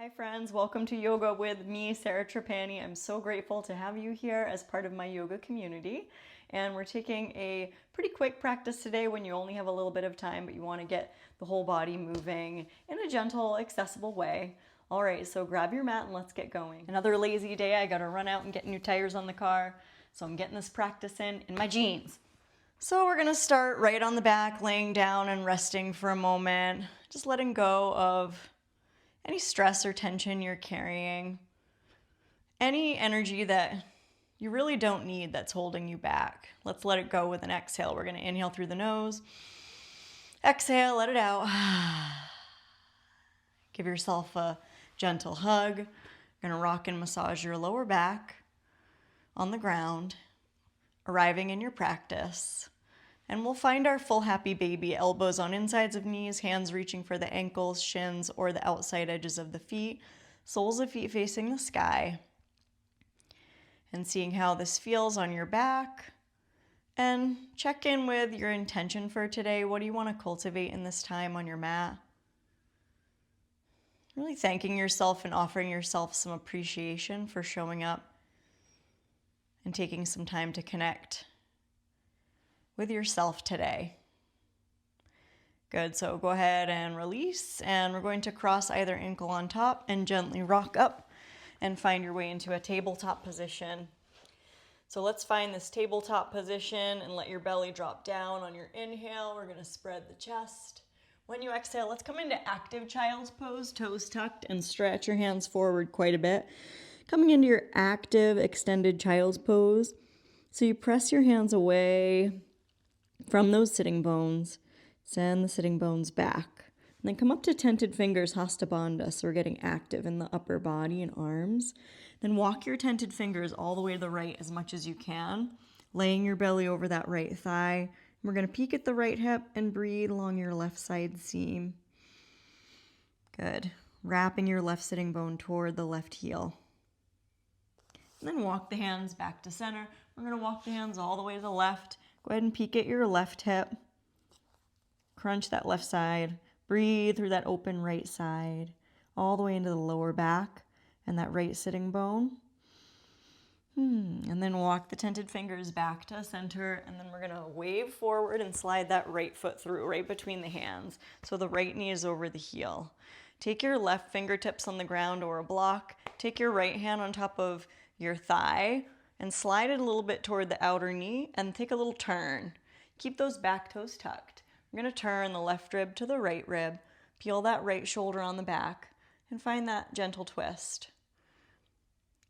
Hi friends, welcome to Yoga with me, Sarah Trapani. I'm so grateful to have you here as part of my yoga community. And we're taking a pretty quick practice today when you only have a little bit of time, but you want to get the whole body moving in a gentle, accessible way. All right, so grab your mat and let's get going. Another lazy day, I gotta run out and get new tires on the car. So I'm getting this practice in my jeans. So we're gonna start right on the back, laying down and resting for a moment. Just letting go of any stress or tension you're carrying, any energy that you really don't need that's holding you back. Let's let it go with an exhale. We're going to inhale through the nose, exhale, let it out. Give yourself a gentle hug. You're going to rock and massage your lower back on the ground, arriving in your practice. And we'll find our full happy baby, elbows on insides of knees, hands reaching for the ankles, shins, or the outside edges of the feet, soles of feet facing the sky. And seeing how this feels on your back. And check in with your intention for today. What do you want to cultivate in this time on your mat? Really thanking yourself and offering yourself some appreciation for showing up and taking some time to connect with yourself today. Good, so go ahead and release, and we're going to cross either ankle on top and gently rock up and find your way into a tabletop position. So let's find this tabletop position and let your belly drop down on your inhale. We're gonna spread the chest. When you exhale, let's come into active child's pose, toes tucked, and stretch your hands forward quite a bit. Coming into your active extended child's pose. So you press your hands away from those sitting bones, send the sitting bones back. And then come up to tented fingers, Hasta Bandha, so we're getting active in the upper body and arms. Then walk your tented fingers all the way to the right as much as you can, laying your belly over that right thigh. We're going to peek at the right hip and breathe along your left side seam. Good. Wrapping your left sitting bone toward the left heel. And then walk the hands back to center. We're going to walk the hands all the way to the left. Go ahead and peek at your left hip. Crunch that left side. Breathe through that open right side, all the way into the lower back and that right sitting bone. And then walk the tented fingers back to center, and then we're going to wave forward and slide that right foot through, right between the hands. So the right knee is over the heel. Take your left fingertips on the ground or a block. Take your right hand on top of your thigh and slide it a little bit toward the outer knee and take a little turn. Keep those back toes tucked. We're going to turn the left rib to the right rib, peel that right shoulder on the back, and find that gentle twist.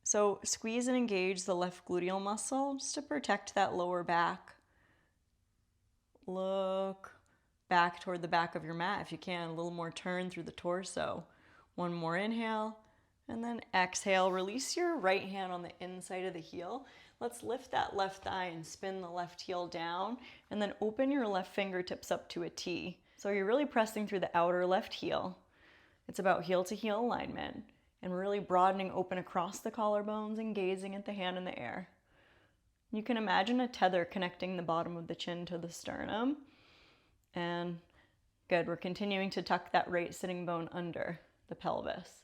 So squeeze and engage the left gluteal muscle just to protect that lower back. Look back toward the back of your mat if you can, a little more turn through the torso. One more inhale. And then exhale, release your right hand on the inside of the heel. Let's lift that left thigh and spin the left heel down, and then open your left fingertips up to a T. So you're really pressing through the outer left heel. It's about heel to heel alignment, and really broadening open across the collarbones and gazing at the hand in the air. You can imagine a tether connecting the bottom of the chin to the sternum. And good, we're continuing to tuck that right sitting bone under the pelvis.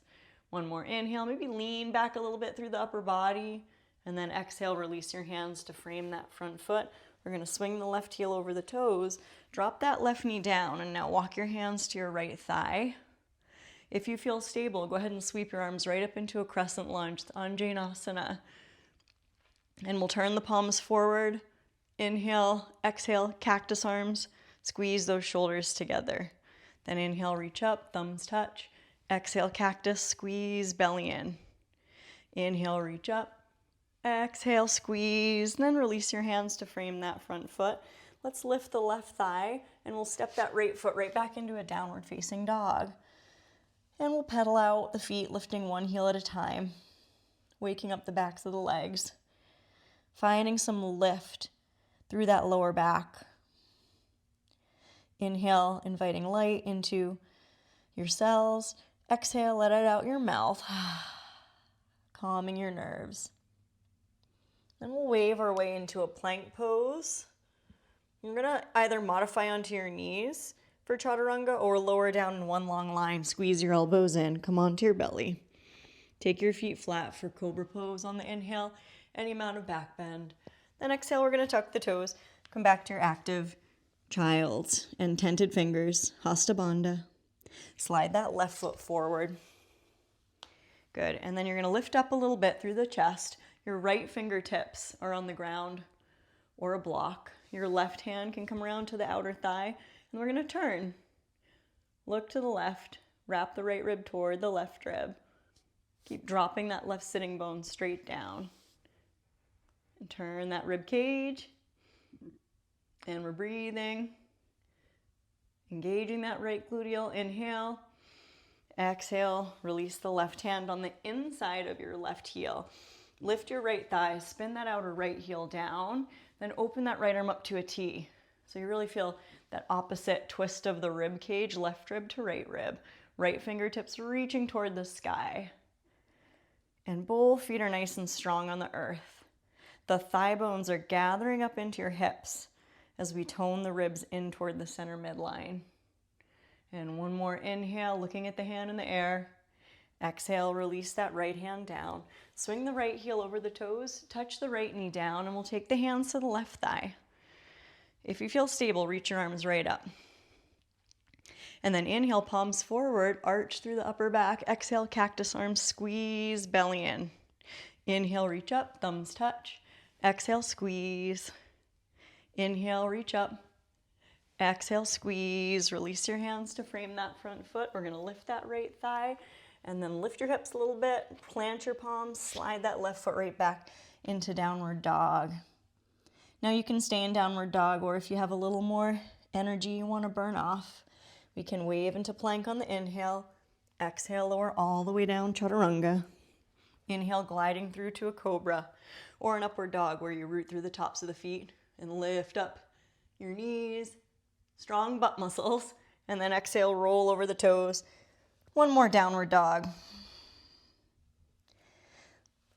One more inhale, maybe lean back a little bit through the upper body, and then exhale, release your hands to frame that front foot. We're going to swing the left heel over the toes, drop that left knee down, and now walk your hands to your right thigh. If you feel stable, go ahead and sweep your arms right up into a crescent lunge, the Anjaneyasana. And we'll turn the palms forward, inhale, exhale, cactus arms, squeeze those shoulders together. Then inhale, reach up, thumbs touch. Exhale, cactus, squeeze, belly in. Inhale, reach up. Exhale, squeeze, and then release your hands to frame that front foot. Let's lift the left thigh, and we'll step that right foot right back into a downward facing dog. And we'll pedal out the feet, lifting one heel at a time, waking up the backs of the legs, finding some lift through that lower back. Inhale, inviting light into your cells. Exhale, let it out your mouth, calming your nerves. Then we'll wave our way into a plank pose. You're going to either modify onto your knees. for chaturanga, or lower down in one long line. Squeeze your elbows in. Come onto your belly. Take your feet flat for cobra pose on the inhale. Any amount of back bend. Then exhale, we're going to tuck the toes. Come back to your active child and tented fingers. Hasta Bandha. Slide that left foot forward. Good. And then you're going to lift up a little bit through the chest. Your right fingertips are on the ground or a block. Your left hand can come around to the outer thigh. And we're going to turn. Look to the left. Wrap the right rib toward the left rib. Keep dropping that left sitting bone straight down. And turn that rib cage. And we're breathing. Engaging that right gluteal. Inhale. Exhale. Release the left hand on the inside of your left heel. Lift your right thigh. Spin that outer right heel down. Then open that right arm up to a T. So you really feel that opposite twist of the rib cage, left rib to right rib. Right fingertips reaching toward the sky. And both feet are nice and strong on the earth. The thigh bones are gathering up into your hips as we tone the ribs in toward the center midline. And one more inhale, looking at the hand in the air. Exhale, release that right hand down. Swing the right heel over the toes, touch the right knee down, and we'll take the hands to the left thigh. If you feel stable, reach your arms right up. And then inhale, palms forward, arch through the upper back. Exhale, cactus arms, squeeze, belly in. Inhale, reach up, thumbs touch. Exhale, squeeze. Inhale, reach up. Exhale, squeeze. Release your hands to frame that front foot. We're going to lift that right thigh and then lift your hips a little bit. Plant your palms. Slide that left foot right back into downward dog. Now you can stay in downward dog, or if you have a little more energy you want to burn off, we can wave into plank on the inhale. Exhale, lower all the way down, chaturanga. Inhale, gliding through to a cobra, or an upward dog where you root through the tops of the feet and lift up your knees, strong butt muscles, and then exhale, roll over the toes. One more downward dog.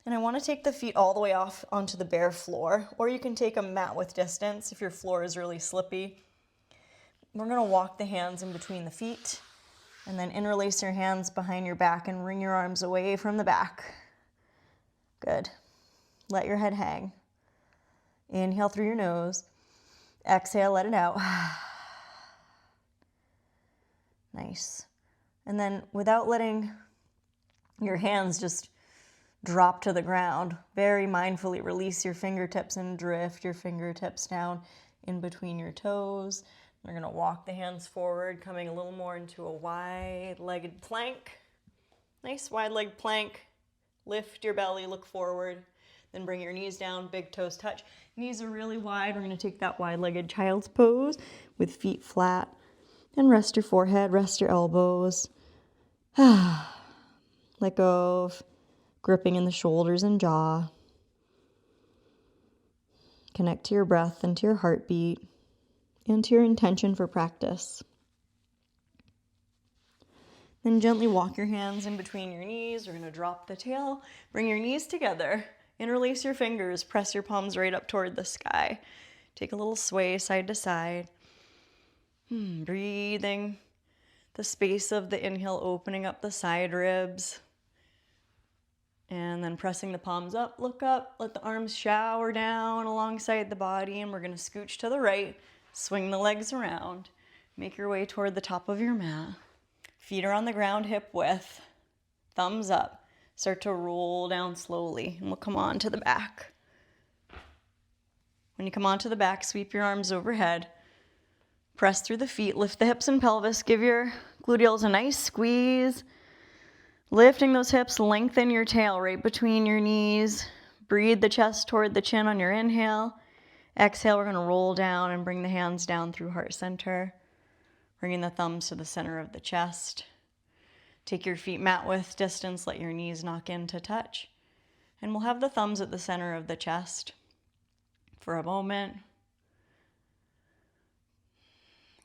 And I want to take the feet all the way off onto the bare floor, or you can take a mat with distance if your floor is really slippy. We're going to walk the hands in between the feet, and then interlace your hands behind your back and wring your arms away from the back. Good. Let your head hang. Inhale through your nose. Exhale, let it out. Nice. And then without letting your hands just drop to the ground, very mindfully release your fingertips and drift your fingertips down in between your toes. We're going to walk the hands forward, coming a little more into a wide-legged plank. Nice wide-legged plank. Lift your belly, look forward. Then bring your knees down, big toes touch. Knees are really wide. We're going to take that wide-legged child's pose with feet flat. And rest your forehead, rest your elbows. Let go of gripping in the shoulders and jaw. Connect to your breath and to your heartbeat and to your intention for practice. Then gently walk your hands in between your knees. We're going to drop the tail. Bring your knees together. Interlace your fingers. Press your palms right up toward the sky. Take a little sway side to side. Breathing the space of the inhale, opening up the side ribs. And then pressing the palms up, look up, let the arms shower down alongside the body, and we're going to scooch to the right, swing the legs around, make your way toward the top of your mat. Feet are on the ground, hip width, thumbs up. Start to roll down slowly, and we'll come on to the back. When you come onto the back, sweep your arms overhead. Press through the feet, lift the hips and pelvis, give your gluteals a nice squeeze. Lifting those hips, lengthen your tail right between your knees. Breathe the chest toward the chin on your inhale. Exhale, we're going to roll down and bring the hands down through heart center. Bringing the thumbs to the center of the chest. Take your feet mat width distance, let your knees knock in to touch. And we'll have the thumbs at the center of the chest for a moment.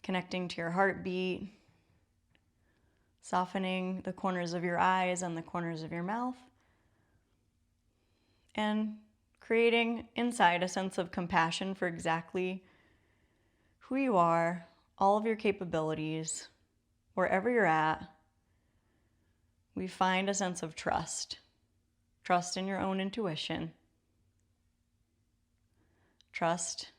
Connecting to your heartbeat. Softening the corners of your eyes and the corners of your mouth. And creating inside a sense of compassion for exactly who you are, all of your capabilities, wherever you're at, we find a sense of trust. Trust in your own intuition. Trust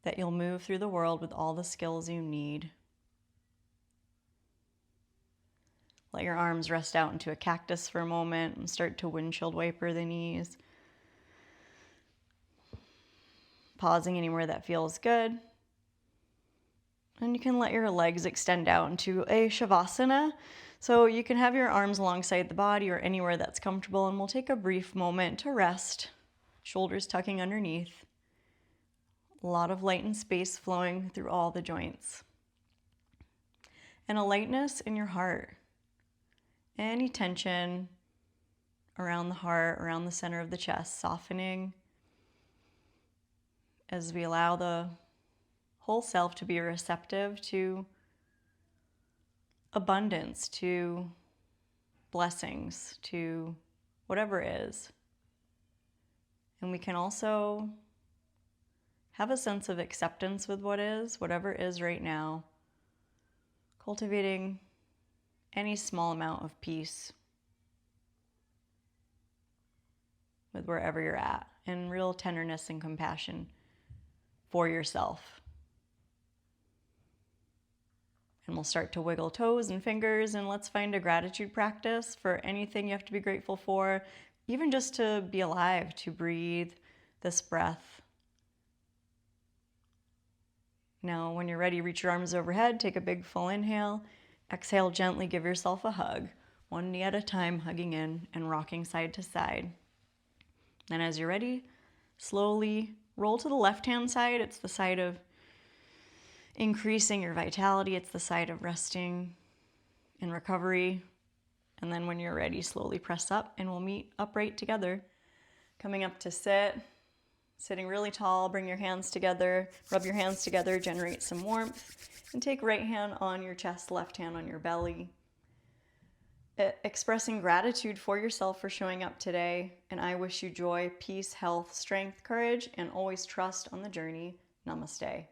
that you'll move through the world with all the skills you need. Let your arms rest out into a cactus for a moment and start to windshield wiper the knees. Pausing anywhere that feels good. And you can let your legs extend out into a savasana. So you can have your arms alongside the body or anywhere that's comfortable, and we'll take a brief moment to rest. Shoulders tucking underneath. A lot of light and space flowing through all the joints. And a lightness in your heart. Any tension around the heart, around the center of the chest, softening as we allow the whole self to be receptive to abundance, to blessings, to whatever is. And we can also have a sense of acceptance with what is, whatever is right now, cultivating any small amount of peace with wherever you're at, and real tenderness and compassion for yourself. And we'll start to wiggle toes and fingers, and let's find a gratitude practice for anything you have to be grateful for, even just to be alive, to breathe this breath. Now, when you're ready, reach your arms overhead, take a big full inhale. Exhale, gently give yourself a hug, one knee at a time, hugging in and rocking side to side. Then as you're ready, slowly roll to the left-hand side. It's the side of increasing your vitality. It's the side of resting and recovery. And then when you're ready, slowly press up and we'll meet upright together. Coming up to sit, sitting really tall, bring your hands together, rub your hands together, generate some warmth, and take right hand on your chest, left hand on your belly. Expressing gratitude for yourself for showing up today, and I wish you joy, peace, health, strength, courage, and always trust on the journey. Namaste.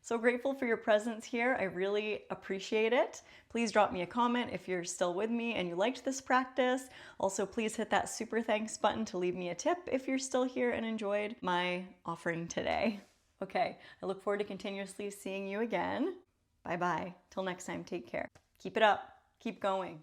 So grateful for your presence here. I really appreciate it. Please drop me a comment if you're still with me and you liked this practice. Also, please hit that super thanks button to leave me a tip if you're still here and enjoyed my offering today. Okay, I look forward to continuously seeing you again. Bye-bye. Till next time, take care. Keep it up. Keep going.